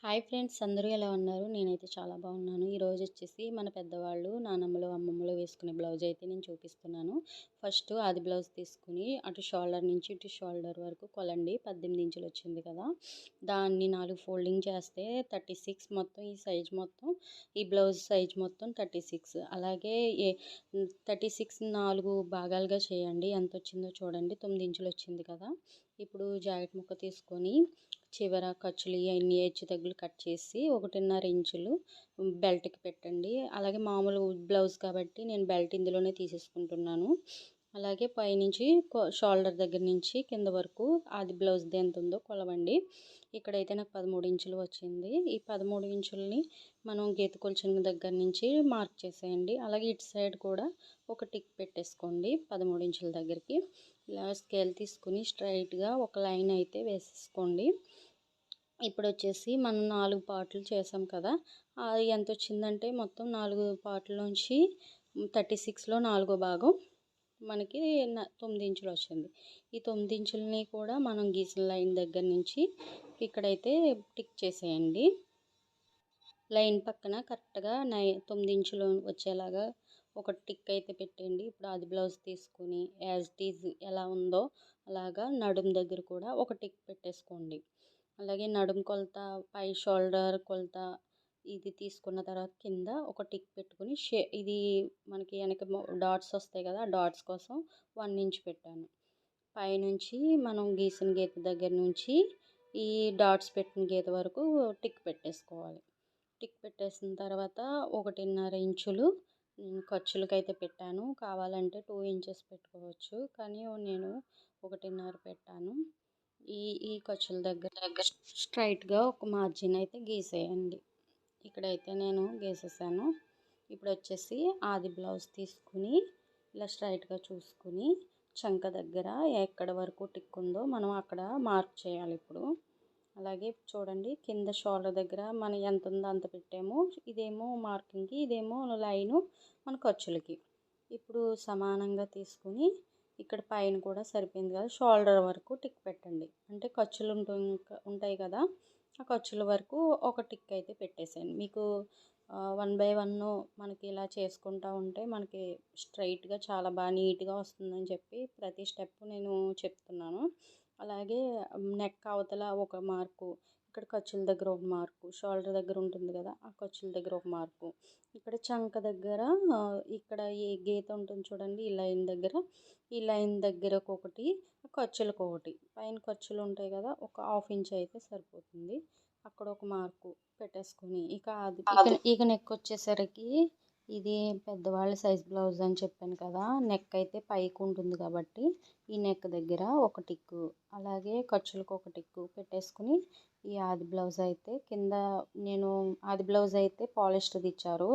Hi friends, అందరూ ఎలా ఉన్నారు? నేనైతే చాలా బాగున్నాను. ఈరోజు వచ్చేసి మన పెద్దవాళ్ళు, నానమ్మలు, అమ్మమ్మలు వేసుకునే బ్లౌజ్ అయితే నేను చూపిస్తున్నాను. ఫస్ట్ ఆది బ్లౌజ్ తీసుకుని అటు షోల్డర్ నుంచి ఇటు షోల్డర్ వరకు కొలండి. 18 ఇంచులు వచ్చింది కదా, దాన్ని 4 ఫోల్డింగ్ చేస్తే 36 మొత్తం. ఈ సైజ్ మొత్తం, ఈ బ్లౌజ్ సైజ్ మొత్తం 36. అలాగే 36 4 భాగాలుగా చేయండి. ఎంత వచ్చిందో చూడండి. 9 ఇంచులు వచ్చింది కదా. ఇప్పుడు జాకెట్ ముక్క తీసుకొని చివర ఖర్చులు ఇవన్నీ హెచ్చు తగ్గులు కట్ చేసి 1.5 ఇంచులు బెల్ట్కి పెట్టండి. అలాగే మామూలు బ్లౌజ్ కాబట్టి నేను బెల్ట్ ఇందులోనే తీసేసుకుంటున్నాను. అలాగే పైనుంచి షోల్డర్ దగ్గర నుంచి కింద వరకు అది బ్లౌజ్ది ఎంత ఉందో కొలవండి. ఇక్కడైతే నాకు 13 ఇంచులు వచ్చింది. ఈ 13 ఇంచుల్ని మనం గీత కొలిచిన దగ్గర నుంచి మార్క్ చేసేయండి. అలాగే ఇటు సైడ్ కూడా ఒక టిక్ పెట్టేసుకోండి 13 ఇంచుల దగ్గరికి. ఇలా స్కేల్ తీసుకుని స్ట్రైట్గా ఒక లైన్ అయితే వేసేసుకోండి. ఇప్పుడు వచ్చేసి మనం 4 పార్ట్లు చేసాం కదా, అది ఎంత వచ్చిందంటే మొత్తం 4 పార్ట్లోంచి 36లో 4వ భాగం మనకి 9 ఇంచులు వచ్చింది. ఈ 9 ఇంచులని కూడా మనం గీసిన లైన్ దగ్గర నుంచి ఇక్కడైతే టిక్ చేసేయండి. లైన్ పక్కన కరెక్ట్గా 9 ఇంచులు వచ్చేలాగా ఒక టిక్ అయితే పెట్టండి. ఇప్పుడు అది బ్లౌజ్ తీసుకుని యాజ్ ఇట్ ఈజ్ ఎలా ఉందో అలాగా నడుం దగ్గర కూడా ఒక టిక్ పెట్టేసుకోండి. అలాగే నడుం కొలత, పై షోల్డర్ కొలత ఇది తీసుకున్న తర్వాత కింద ఒక టిక్ పెట్టుకుని ఇది మనకి వెనక డాట్స్ వస్తాయి కదా, డాట్స్ కోసం 1 ఇంచ్ పెట్టాను. పైనుంచి మనం గీసిన గీత దగ్గర నుంచి ఈ డాట్స్ పెట్టిన గీత వరకు టిక్ పెట్టేసుకోవాలి. టిక్ పెట్టేసిన తర్వాత 1.5 ఇంచులు ఖర్చులకైతే పెట్టాను. కావాలంటే 2 ఇంచెస్ పెట్టుకోవచ్చు, కానీ నేను 1.5 పెట్టాను. ఈ ఖర్చుల దగ్గర స్ట్రైట్గా ఒక మార్జిన్ అయితే గీసేయండి. ఇక్కడైతే నేను గీసేసాను. ఇప్పుడు వచ్చేసి ఆది బ్లౌజ్ తీసుకుని ఇలా స్ట్రైట్గా చూసుకుని చంక దగ్గర ఎక్కడ వరకు టిక్ ఉందో మనం అక్కడ మార్క్ చేయాలి ఇప్పుడు. అలాగే చూడండి, కింద షోల్డర్ దగ్గర మనం ఎంత ఉందో అంత పెట్టాము. ఇదేమో మార్కింగ్కి, ఇదేమో లైను మన ఖర్చులకి. ఇప్పుడు సమానంగా తీసుకుని ఇక్కడ పైన కూడా సరిపోయింది కదా, షోల్డర్ వరకు టిక్ పెట్టండి. అంటే ఖర్చులు ఉంటాయి కదా, ఆ ఖర్చుల వరకు ఒక టిక్ అయితే పెట్టేసేయండి. మీకు 1 బై 1 మనకి ఇలా చేసుకుంటూ ఉంటే మనకి స్ట్రైట్గా చాలా బాగా నీట్గా వస్తుందని చెప్పి ప్రతి స్టెప్ నేను చెప్తున్నాను. అలాగే నెక్ అవతల ఒక మార్కు, ఇక్కడ ఖర్చుల దగ్గర ఒక మార్కు, షోల్డర్ దగ్గర ఉంటుంది కదా ఆ ఖర్చుల దగ్గర ఒక మార్కు, ఇక్కడ చంక దగ్గర ఇక్కడ ఈ గీత ఉంటుంది చూడండి, ఈ లైన్ దగ్గర ఒకటి, ఖర్చులకు ఒకటి, పైన ఖర్చులు ఉంటాయి కదా ఒక 1/2 ఇంచ్ అయితే సరిపోతుంది. అక్కడ ఒక మార్కు పెట్టేసుకొని ఇక నెక్ వచ్చేసరికి ఇది పెద్దవాళ్ళ సైజ్ బ్లౌజ్ అని చెప్పాను కదా, నెక్ అయితే పైకి ఉంటుంది కాబట్టి ఈ నెక్ దగ్గర ఒక టిక్కు, అలాగే ఖర్చులకు ఒక టిక్కు పెట్టేసుకుని ఈ ఆది బ్లౌజ్ అయితే కింద, నేను ఆది బ్లౌజ్ అయితే పాలిస్టర్ ఇచ్చారు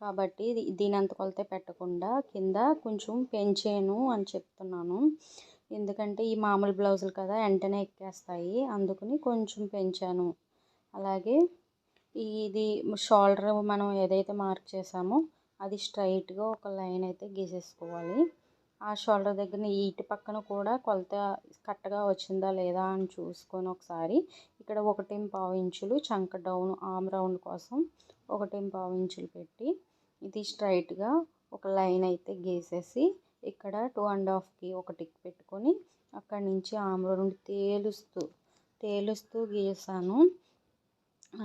కాబట్టి దీని అంత కొలత పెట్టకుండా కింద కొంచెం పెంచాను అని చెప్తున్నాను. ఎందుకంటే ఈ మామూలు బ్లౌజులు కదా వెంటనే ఎక్కేస్తాయి, అందుకని కొంచెం పెంచాను. అలాగే ఇది షోల్డర్ మనం ఏదైతే మార్క్ చేసామో అది స్ట్రైట్గా ఒక లైన్ అయితే గీసేసుకోవాలి. ఆ షోల్డర్ దగ్గర ఇటు పక్కన కూడా కొలత కరెక్ట్గా వచ్చిందా లేదా అని చూసుకొని ఒకసారి ఇక్కడ 1.5 ఇంచులు చంక డౌన్ ఆమ్ రౌండ్ కోసం 1.5 ఇంచులు పెట్టి ఇది స్ట్రైట్గా ఒక లైన్ అయితే గీసేసి ఇక్కడ 2.5కి ఒక టిక్ పెట్టుకొని అక్కడి నుంచి ఆమ్ రౌండ్ తేలుస్తూ గీసాను.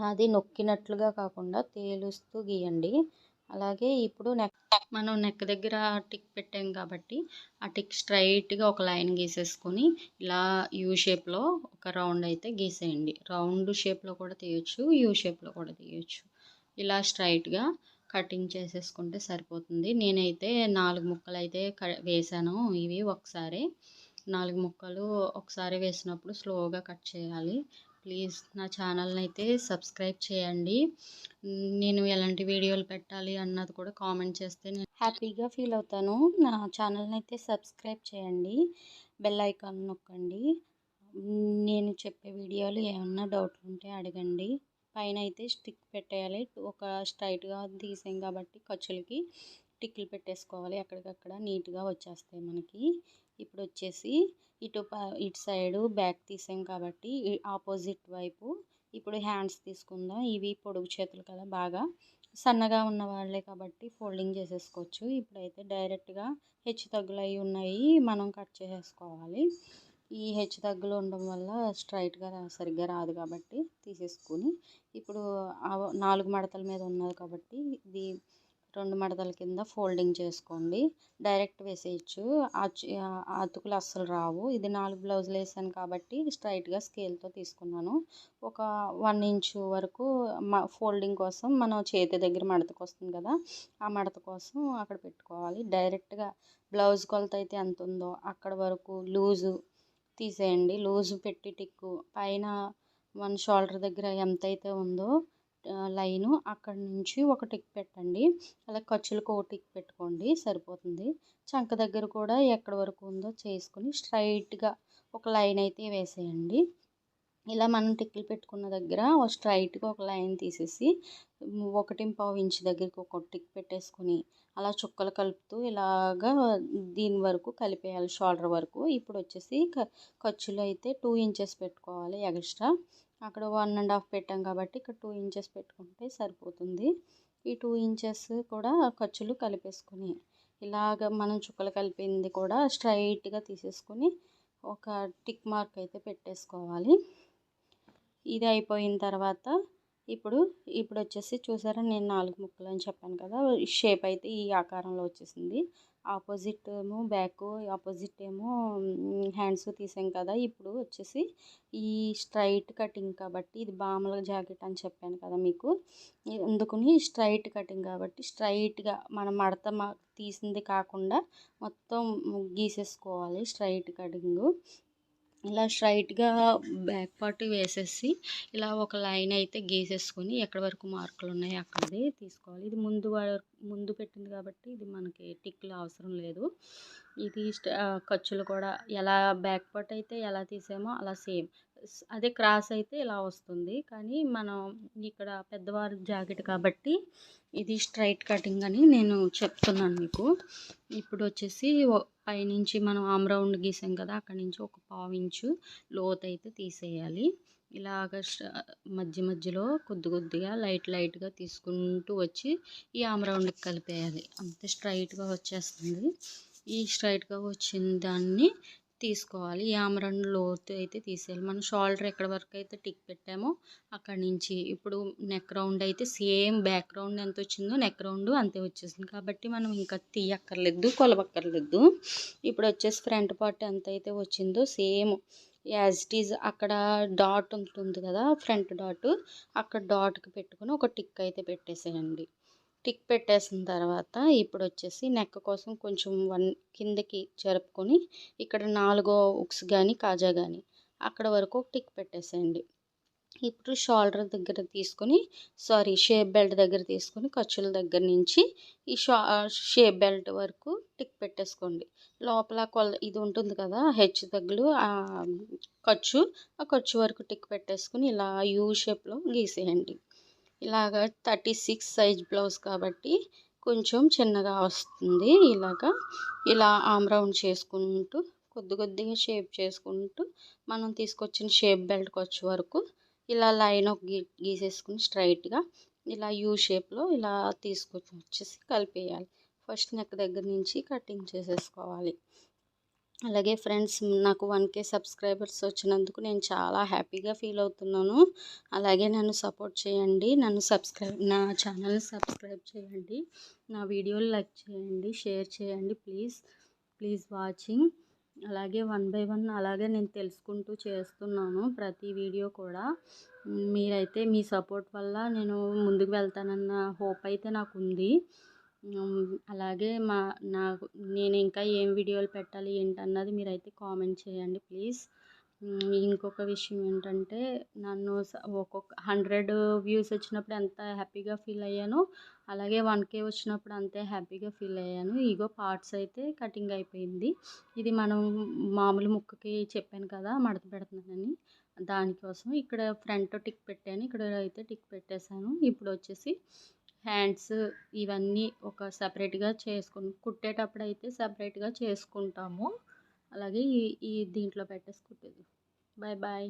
అది నొక్కినట్లుగా కాకుండా తేలుస్తూ గీయండి. అలాగే ఇప్పుడు మనం నెక్ దగ్గర టిక్ పెట్టాం కాబట్టి ఆ టిక్ స్ట్రైట్గా ఒక లైన్ గీసేసుకొని ఇలా యూ షేప్లో ఒక రౌండ్ అయితే గీసేయండి. రౌండ్ షేప్లో కూడా తీయచ్చు, యూ షేప్లో కూడా తీయచ్చు. ఇలా స్ట్రైట్గా కటింగ్ చేసేసుకుంటే సరిపోతుంది. నేనైతే 4 ముక్కలు అయితే వేసాను. ఇవి ఒకసారి 4 ముక్కలు ఒకసారి వేసినప్పుడు స్లోగా కట్ చేయాలి. ప్లీజ్ నా ఛానల్ని అయితే సబ్స్క్రైబ్ చేయండి. నేను ఎలాంటి వీడియోలు పెట్టాలి అన్నది కూడా కామెంట్ చేస్తే నేను హ్యాపీగా ఫీల్ అవుతాను. నా ఛానల్ని అయితే సబ్స్క్రైబ్ చేయండి, బెల్ ఐకాన్ నొక్కండి. నేను చెప్పే వీడియోలు ఏమన్నా డౌట్లు ఉంటే అడగండి. పైన అయితే స్టిక్ పెట్టేయాలి. ఒక స్ట్రైట్గా తీసాం కాబట్టి ఖర్చులకి టిక్లు పెట్టేసుకోవాలి. ఎక్కడికక్కడ నీట్గా వచ్చేస్తాయి మనకి. ఇప్పుడు వచ్చేసి ఇటు సైడు బ్యాక్ తీసాం కాబట్టి ఆపోజిట్ వైపు ఇప్పుడు హ్యాండ్స్ తీసుకుందాం. ఇవి పొడుగు చేతులు కదా, బాగా సన్నగా ఉన్న వాళ్ళే కాబట్టి ఫోల్డింగ్ చేసేసుకోవచ్చు. ఇప్పుడైతే డైరెక్ట్గా హెచ్చు తగ్గులు అయి ఉన్నాయి, మనం కట్ చేసేసుకోవాలి. ఈ హెచ్చు తగ్గులు ఉండడం వల్ల స్ట్రైట్గా సరిగ్గా రాదు కాబట్టి తీసేసుకుని, ఇప్పుడు 4 మడతల మీద ఉన్నది కాబట్టి ఇది 2 మడతల కింద ఫోల్డింగ్ చేసుకోండి. డైరెక్ట్ వేసేయచ్చు, అతుకులు అస్సలు రావు. ఇది 4 బ్లౌజులు వేసాను కాబట్టి స్ట్రైట్గా స్కేల్తో తీసుకున్నాను. ఒక 1 ఇంచు వరకు ఫోల్డింగ్ కోసం మనం చేతి దగ్గర మడతకు వస్తుంది కదా, ఆ మడత కోసం అక్కడ పెట్టుకోవాలి. డైరెక్ట్గా బ్లౌజ్ కొలత అయితే ఎంత ఉందో అక్కడ వరకు లూజు తీసేయండి. లూజు పెట్టి టిక్కు పైన మన షోల్డర్ దగ్గర ఎంత అయితే ఉందో లైను, అక్కడ నుంచి ఒక టిక్ పెట్టండి. అలా ఖర్చులకు ఒక టిక్ పెట్టుకోండి, సరిపోతుంది. చంక దగ్గర కూడా ఎక్కడి వరకు ఉందో చేసుకుని స్ట్రైట్గా ఒక లైన్ అయితే వేసేయండి. ఇలా మనం టిక్కులు పెట్టుకున్న దగ్గర స్ట్రైట్గా ఒక లైన్ తీసేసి 1.25 ఇంచ్ దగ్గరికి ఒక టిక్ పెట్టేసుకుని అలా చుక్కలు కలుపుతూ ఇలాగా దీని వరకు కలిపేయాలి, షోల్డర్ వరకు. ఇప్పుడు వచ్చేసి ఖర్చులు అయితే 2 ఇంచెస్ పెట్టుకోవాలి ఎక్స్ట్రా. అక్కడ 1.5 పెట్టాం కాబట్టి ఇక్కడ 2 ఇంచెస్ పెట్టుకుంటే సరిపోతుంది. ఈ 2 ఇంచెస్ కూడా ఖర్చులు కలిపేసుకుని ఇలాగ మనం చుక్కలు కలిపింది కూడా స్ట్రైట్గా తీసేసుకుని ఒక టిక్ మార్క్ అయితే పెట్టేసుకోవాలి. ఇది అయిపోయిన తర్వాత ఇప్పుడు వచ్చేసి చూసారా, నేను 4 ముక్కలు అని చెప్పాను కదా, షేప్ అయితే ఈ ఆకారంలో వచ్చేసింది. ఆపోజిట్ ఏమో బ్యాక్, ఆపోజిట్ ఏమో హ్యాండ్స్ తీసాం కదా. ఇప్పుడు వచ్చేసి ఈ స్ట్రైట్ కటింగ్ కాబట్టి ఇది బామల జాకెట్ అని చెప్పాను కదా మీకు, అందుకుని స్ట్రైట్ కటింగ్ కాబట్టి స్ట్రైట్గా మనం మడత తీసింది కాకుండా మొత్తం గీసేసుకోవాలి స్ట్రైట్ కటింగు. ఇలా స్ట్రైట్గా బ్యాక్ పార్ట్ వేసేసి ఇలా ఒక లైన్ అయితే గీసేసుకొని ఎక్కడి వరకు మార్కులు ఉన్నాయి అక్కడది తీసుకోవాలి. ఇది ముందు పెట్టింది కాబట్టి ఇది మనకి టిక్లు అవసరం లేదు. ఇది ఖర్చులు కూడా ఎలా బ్యాక్ పార్ట్ అయితే ఎలా తీసామో అలా సేమ్, అదే క్రాస్ అయితే ఇలా వస్తుంది. కానీ మనం ఇక్కడ పెద్దవారి జాకెట్ కాబట్టి ఇది స్ట్రైట్ కటింగ్ అని నేను చెప్తున్నాను మీకు. ఇప్పుడు వచ్చేసి పైనుంచి మనం ఆమ్ రౌండ్ గీసాం కదా, అక్కడి నుంచి ఒక 1/2 ఇంచు లోతు అయితే తీసేయాలి. ఇలాగ మధ్యలో కొద్దిగా లైట్గా తీసుకుంటూ వచ్చి ఈ ఆమ్ రౌండ్కి కలిపేయాలి. అంతే స్ట్రైట్గా వచ్చేస్తుంది. ఈ స్ట్రైట్గా వచ్చిన దాన్ని తీసుకోవాలి. ఈ ఆమ్ రౌండ్ లోతు అయితే తీసేయాలి. మనం షోల్డర్ ఎక్కడి వరకు అయితే టిక్ పెట్టామో అక్కడి నుంచి ఇప్పుడు నెక్ రౌండ్ అయితే సేమ్ బ్యాక్ రౌండ్ ఎంత వచ్చిందో నెక్ రౌండ్ అంతే వచ్చేసింది కాబట్టి మనం ఇంకా తీయక్కర్లేదు, కొలవక్కర్లేదు. ఇప్పుడు వచ్చేసి ఫ్రంట్ పార్ట్ ఎంత అయితే వచ్చిందో సేమ్ యాజ్ ఇట్ ఈజ్ అక్కడ డాట్ ఉంటుంది కదా, ఫ్రంట్ డాట్, అక్కడ డాట్కి పెట్టుకుని ఒక టిక్ అయితే పెట్టేసేయండి. టిక్ పెట్టేసిన తర్వాత ఇప్పుడు వచ్చేసి నెక్ కోసం కొంచెం కిందకి జరుపుకొని ఇక్కడ 4 ఉక్స్ కానీ కాజా కానీ అక్కడ వరకు ఒక టిక్ పెట్టేసేయండి. ఇప్పుడు షోల్డర్ దగ్గర తీసుకొని షేప్ బెల్ట్ దగ్గర తీసుకొని ఖర్చుల దగ్గర నుంచి ఈ షేప్ బెల్ట్ వరకు టిక్ పెట్టేసుకోండి. లోపల ఇది ఉంటుంది కదా హెచ్చు తగ్గులు ఆ ఖర్చు వరకు టిక్ పెట్టేసుకుని ఇలా యూ షేప్లో గీసేయండి. ఇలాగ 36 సైజ్ బ్లౌజ్ కాబట్టి కొంచెం చిన్నగా వస్తుంది. ఇలా ఆమ్ రౌండ్ చేసుకుంటూ కొద్దిగా షేప్ చేసుకుంటూ మనం తీసుకొచ్చిన షేప్ బెల్ట్కి వచ్చే వరకు ఇలా లైన్ ఒక గీసేసుకుని స్ట్రైట్గా ఇలా యూ షేప్లో ఇలా వచ్చేసి కలిపేయాలి. ఫస్ట్ నెక్ దగ్గర నుంచి కటింగ్ చేసేసుకోవాలి. అలాగే ఫ్రెండ్స్, నాకు 1K సబ్స్క్రైబర్స్ వచ్చినందుకు నేను చాలా హ్యాపీగా ఫీల్ అవుతున్నాను. అలాగే నన్ను సపోర్ట్ చేయండి, నా ఛానల్ని సబ్స్క్రైబ్ చేయండి, నా వీడియోలు లైక్ చేయండి, షేర్ చేయండి. Please watching. అలాగే 1 బై 1 అలాగే నేను తెలుసుకుంటూ చేస్తున్నాను ప్రతి వీడియో కూడా. మీరైతే మీ సపోర్ట్ వల్ల నేను ముందుకు వెళ్తానన్న హోప్ అయితే నాకు ఉంది. అలాగే నేను ఇంకా ఏం వీడియోలు పెట్టాలి ఏంటన్నది మీరైతే కామెంట్ చేయండి ప్లీజ్. ఇంకొక విషయం ఏంటంటే, నన్ను ఒక్కొక్క 100 వ్యూస్ వచ్చినప్పుడు ఎంత హ్యాపీగా ఫీల్ అయ్యానో అలాగే 1K వచ్చినప్పుడు అంతే హ్యాపీగా ఫీల్ అయ్యాను. ఇగో పార్ట్స్ అయితే కటింగ్ అయిపోయింది. ఇది మనం మామూలు ముక్కకి చెప్పాను కదా మడత పెడుతున్నానని, దానికోసం ఇక్కడ ఫ్రంట్ టిక్ పెట్టాను, ఇక్కడ అయితే టిక్ పెట్టేశాను. ఇప్పుడు వచ్చేసి హ్యాండ్స్ ఇవన్నీ ఒక సపరేట్గా కుట్టేటప్పుడు అయితే సపరేట్గా చేసుకుంటాము. అలాగే ఈ దీంట్లో పెట్టేసుకుంటుంది. Bye bye.